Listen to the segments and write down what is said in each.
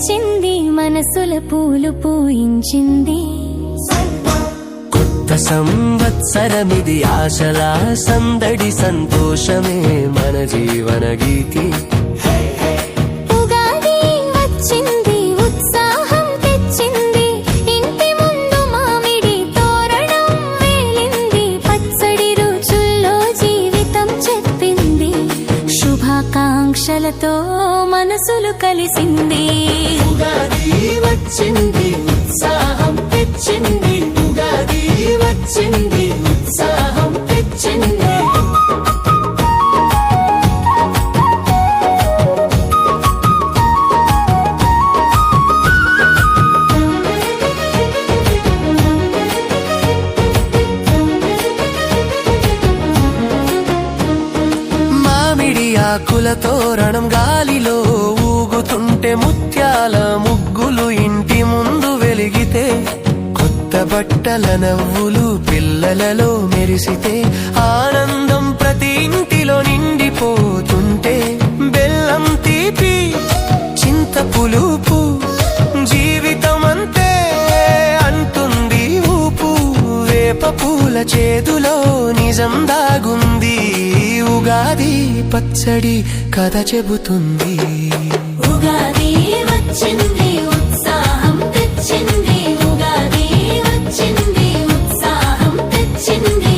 తెచ్చింది, మనసుల పూలు పూయించింది. కొత్త సంవత్సరమిది, ఆశల సందడి, సంతోషమే మన జీవన గీతి. ఉగాది వచ్చింది, ఉత్సాహం తెచ్చింది, ఇంటి ముందు మామిడి తోరణం వేలింది, పచ్చడి రుచుల్లో జీవితం చెప్పింది, శుభాకాంక్షలతో మనసులు కలిసింది. ఉగాది వచ్చింది, ఉత్సాహం తెచ్చింది, ఉగాది వచ్చింది, ఉత్సాహం తెచ్చింది. మామిడి ఆకుల తోరణం గాలిలో ఊగుతుంటే, ముత్యాల ముగ్గులు ఇంటి ముందు వెలిగితే, కొత్త బట్టల నవ్వులు పిల్లలలో మెరిసితే, ఆనందం ప్రతి ఇంటిలో నిండిపోతుంటే, బెల్లం తీపి చింత పులుపు జీవితమంతే అంటుంది ఊపు, వేప పూల చేతులో నిజం దాగుంది, ఉగాది పచ్చడి కథ చెబుతుంది. ఉగాది వచ్చింది, ఉత్సాహం తెచ్చింది, ఉగాది వచ్చింది, ఉత్సాహం తెచ్చింది.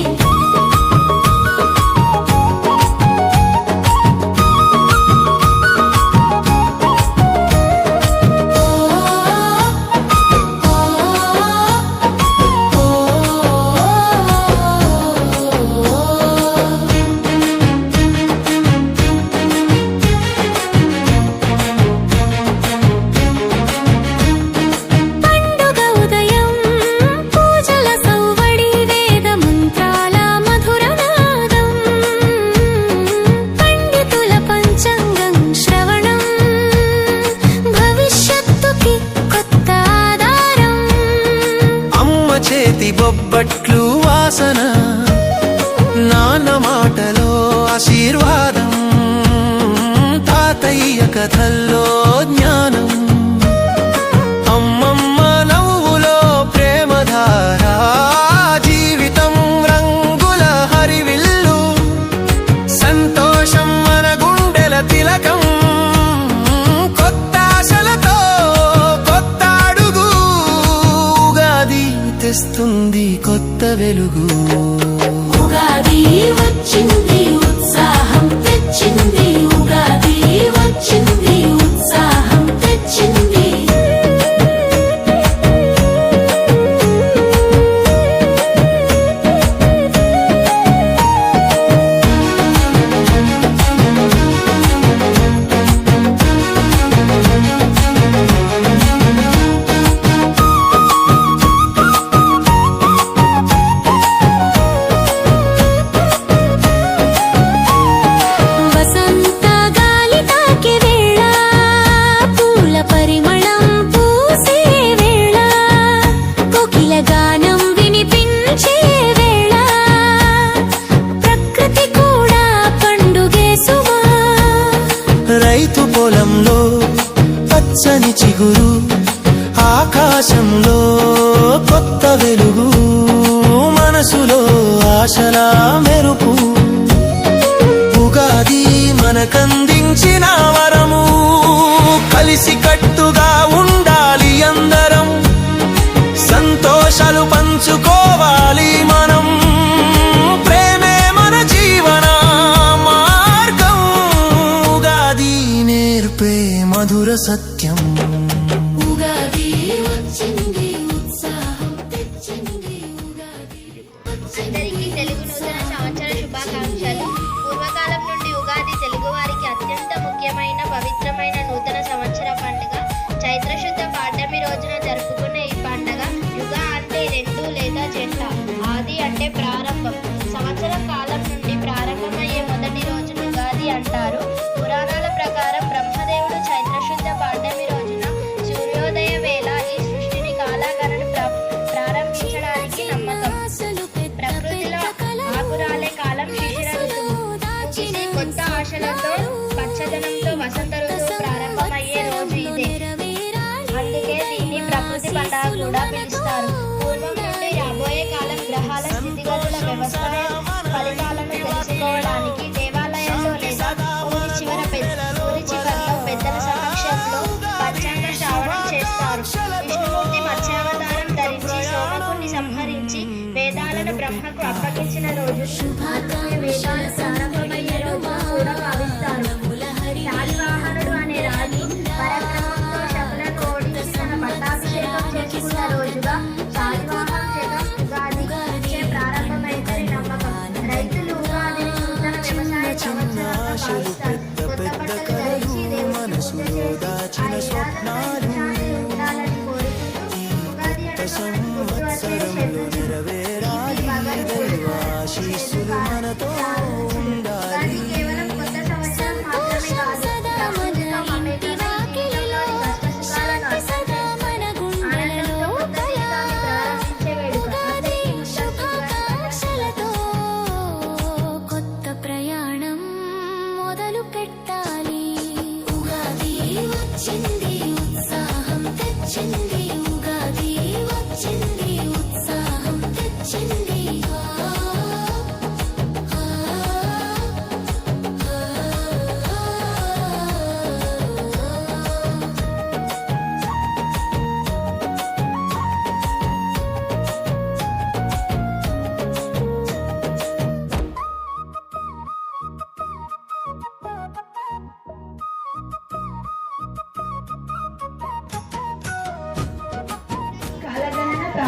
చేతి బొబ్బట్లు వాసన, నాన్న మాటలో ఆశీర్వాదం, తాతయ్య కథల్లో జ్ఞానం, అమ్మమ్మ నవ్వులో ప్రేమధార, జీవితం రంగుల హరివిల్లు, సంతోషం మన గుండెల తిలకం, కొత్త ఆశలతో కొత్త అడుగు, ఉగాది తెస్తుంది కొత్త వెలుగు. ఉగాది వచ్చింది, ఉత్సాహం తెచ్చింది, ఉగాది వచ్చింది, ఉత్సాహం తెచ్చింది. రైతు పొలంలో పచ్చని చిగురు, ఆకాశంలో కొత్త వెలుగు, మనసులో ఆశల మెరుపు, ఉగాది మనకందించిన వరము, కలిసి కట్టుగా ఉండాలి అందరం, సంతోషాలు పంచుకోవాలి మనం, ప్రేమే మన జీవన మార్గం, ఉగాది నేర్పే మధుర సత్యం. ఉగాది వచ్చింది, ఉత్సాహం తెచ్చింది, ఉగాది. అందరికీ తెలుగు నూతన సంవత్సర శుభాకాంక్షలు. పూర్వకాలం నుండి ఉగాది తెలుగువారికి అత్యంత ముఖ్యమైన పవిత్రమైన నూతన సంవత్సర పండుగ. చైత్రశుద్ధ పాడ్యమి రోజున జరుపుకునే ఈ పండుగ యుగ అంటే రెండు లేదా జంట, ఆది అంటే ప్రారంభం, సంవత్సర కాలం నుండి ప్రారంభమయ్యే మొదటి రోజును ఉగాది అంటారు. పురాణాల ప్రకారం బ్రహ్మదేవుడు చైత్రశుద్ధ పాడ్యమి రోజున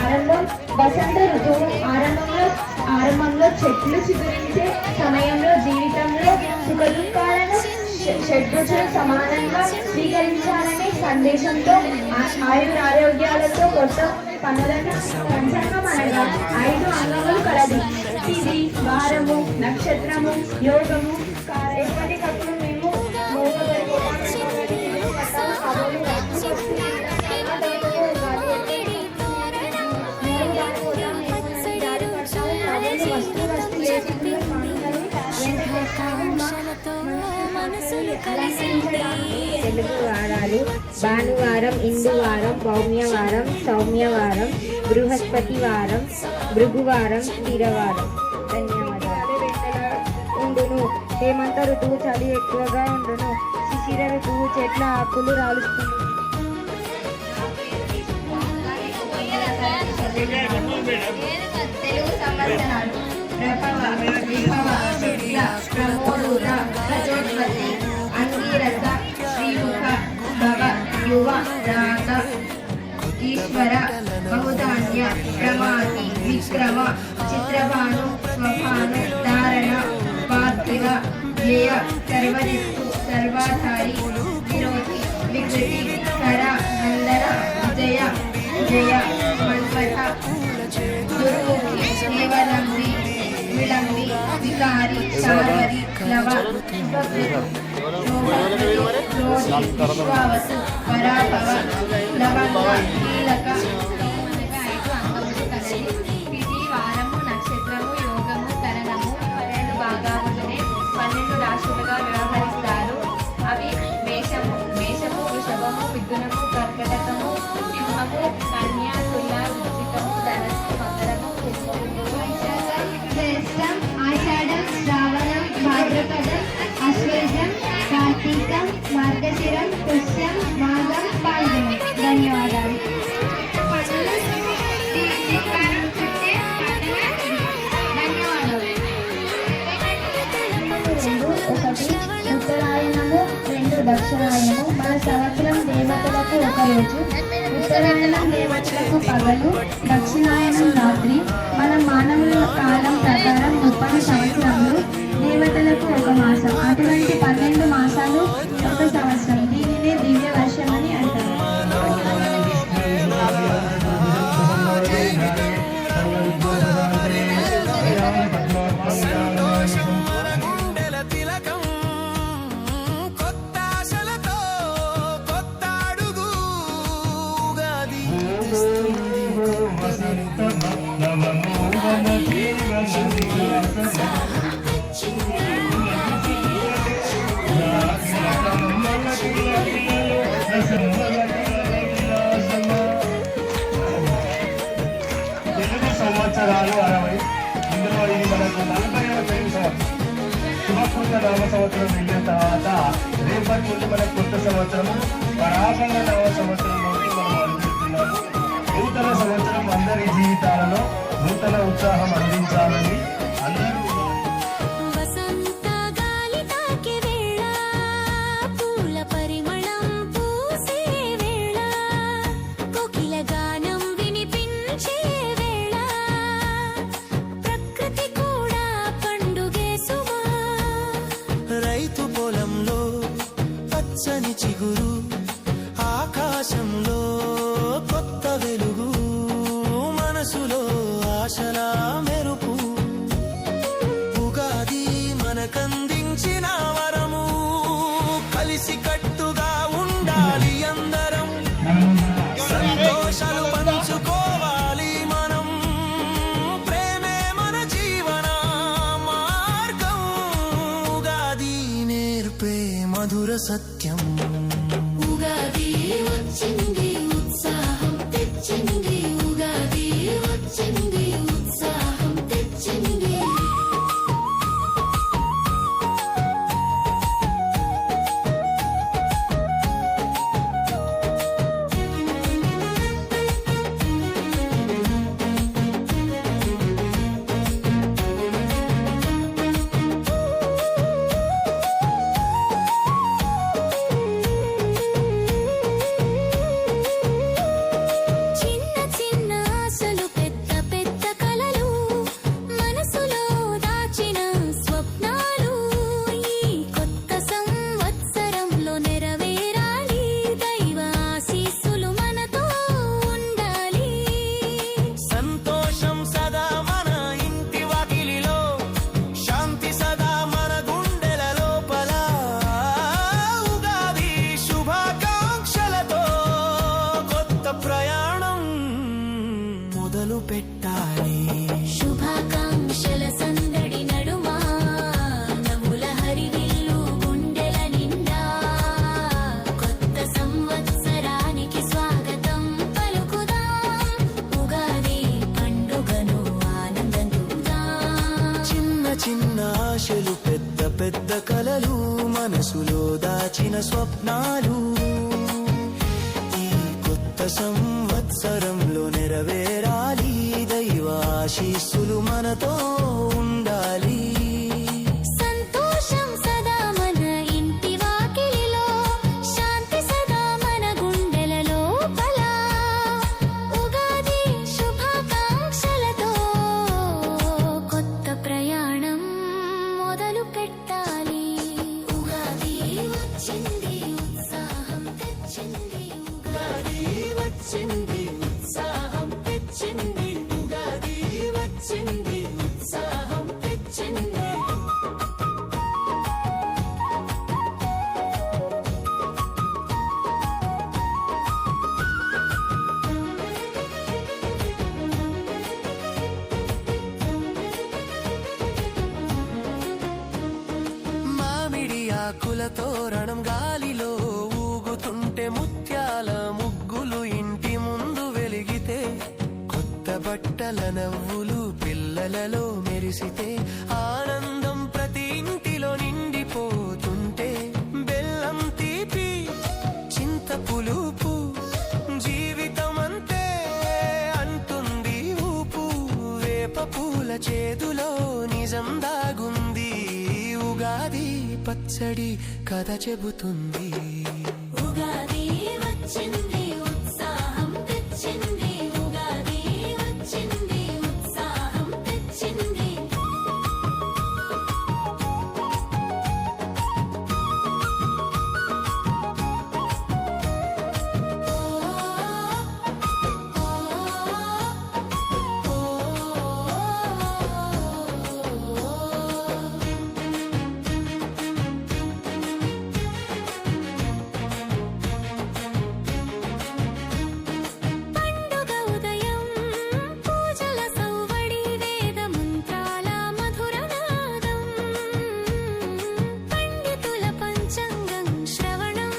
ఆరంభం వసంత ఋతువు ఆరంభంలో చెట్లు చిగురించే సమయంలో జీవితంలో సుఖ దుఃఖాలను షడ్రుచులు సమానంగా స్వీకరించాలనే సందేశంతో ఆయురారోగ్యాలతో కొత్త పనులను పంచాంగం అనగా 5 అంగములు కలది. తిథి, వారము, నక్షత్రము, యోగము. ఎప్పటికప్పుడు మేము తెలుగు వారాలు భానువారం, ఇందువారం, పౌమ్యవారం, సౌమ్యవారం, బృహస్పతివారం, భృగువారం, స్థిరవారం. ధన్యవాదాలు. ఉండును. హేమంత ఋతువు చలి ఎక్కువగా ఉండును. శిశిర ఋతువు చెట్ల ఆకులు రాలుస్తుంది. తెలుగు సంవత్సరాలు ప్రభవ, విభవ, శుక్ల, ప్రమోదూర, ప్రజోత్పత్తి, అంగీరస, శ్రీముఖ, భవ, యువ, రాగ, ఈశ్వర, బహుధాన్య, ప్రమాతి, విక్రమ, చిత్రభాను, స్వభాను, ధారణ, పార్థివ, వ్యయ, సర్వరిత్తు, సర్వాధారి, విరోధి, వికృతి, కర, గంధర, విజయ, జయ, మన్మథ, దుర్ముఖి, దేవలంబి, విళంబి, వికారి, శార్వరి, లవ, విశ్వావసు, పరాభవ, లవంగ, కీలక. 5 అంగములు కలది. తిథి, వారము, నక్షత్రము, యోగము, కరణము 12 భాగాలుగానే 12 రాశులుగా వ్యవహరిస్తారు. అవి మేషము, వృషభము, మిథునము, కర్కటకము, సింహము, కన్యా, తుల, వృశ్చికము, ధనస్సు, మకరము, కుంభము. జ్యేష్ఠం, ఆషాఢం, శ్రావణం, భాద్రపదం, అశ్వయుజం, కార్తీకం, మార్గశిరం, పుష్యం, మాఘం, పాల్గొనం. ధన్యవాదాలు. ఒకటి ఉత్తరాయణము, 2 దక్షిణాయనము. మన సంవత్సరం దేవతలకు ఒక రోజు. ఉత్తరాయణం దేవతలకు పగలు, దక్షిణాయనం రాత్రి. మన మానవుల కాలం ప్రకారం 30 సంవత్సరములు, దేవతలకు ఒక మాసం. అటువంటి 12 మాసాలు ఒక సంవత్సరం. దీనినే దివ్య వర్షం అని అంటారు. గుండెల తిలకం కొత్త ఆశలతో కొత్త అడుగు ఉగాది తెలుగు సంవత్సరాలు 60. ఇందులో ఇది మనకు 40వ తెలుగు సంవత్సరం. శుభకృత నామ సంవత్సరం వెళ్ళిన తర్వాత రేపటి నుండి మనకు కొత్త సంవత్సరం పరాభవ నామ సంవత్సరంలోకి మనం అడుగుతున్నాము. నూతన సంవత్సరం అందరి జీవితాలలో నూతన ఉత్సాహం అందించాలని అందరూ వసంత గాలి తాకే వేళ, పూల పరిమళం పూసే వేళ, కోకిల గానం వినిపించే వేళ, ప్రకృతి కూడా పండుగే సుమా. రైతు పొలంలో పచ్చని చిగురు, ఆకాశంలో కొత్త వెలుగు, మనసులో ఆశల మెరుపు. ఉగాది మనకందించిన వరము, కలిసి కట్టుగా ఉండాలి అందరం, సంతోషాలు పంచుకోవాలి మనం, ప్రేమే మన జీవన మార్గం. ఉగాది నేర్పే మధుర సత్యం. ఉగాది వచ్చింది, ఉత్సాహం తెచ్చింది. ఉగాది వచ్చింది, ఉత్సాహం తెచ్చింది. పెద్ద కలలు మనసులో దాచిన స్వప్నాలు ఈ కొత్త సంవత్సరంలో నెరవేరాలి దైవ ఆశీస్సులు మనతో ఉండాలి సంతోషం సదా మన ఇంటి వాకిలిలో శాంతి సదా మన గుండెలలో పలా ఉగాది శుభాకాంక్షలతో కొత్త ప్రయాణం మొదలు పెట్టాలి ఉగాది వచ్చింది ఉత్సాహం తెచ్చింది ఉగాది వచ్చింది ఉత్సాహం తెచ్చింది ఉగాది వచ్చింది ఉత్సాహం తెచ్చింది మామిడి ఆకుల తోరణం గాలిలో ఊగుతుంటే ముత్యాల ముగ్గులు ఇంటి ముందు వెలిగితే కొత్త బట్టల నవ్వులు పిల్లలలో మెరిసితే ఆనందం ప్రతి ఇంటిలో నిండిపోతుంటే బెల్లం తీపి చింత పులుపు జీవితం అంతే అంటుంది ఊపు వేప పూల చేతులో నిజం దాగుంది ఉగాది పచ్చడి కథ చెబుతుంది ఉగాది వచ్చింది ఉత్సాహం తెచ్చింది ఉగాది వచ్చింది ఉత్సాహం తెచ్చింది పండుగ ఉదయం పూజల సౌవడి వేద మంత్రాల మధుర నాదం పండితుల పంచాంగం శ్రవణం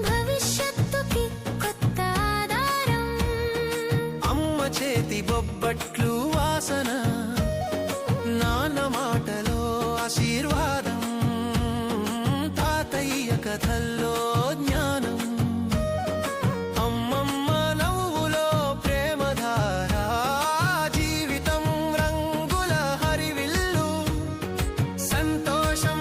భవిష్యత్తుకి కొత్త ఆధారం అమ్మ చేతి బొబ్బట్లు వాసన నాన్న మాటలో ఆశీర్వాదం తాతయ్య కథల్లో జ్ఞానం అమ్మమ్మ నవ్వులో ప్రేమధార జీవితం రంగుల హరివిల్లు సంతోషం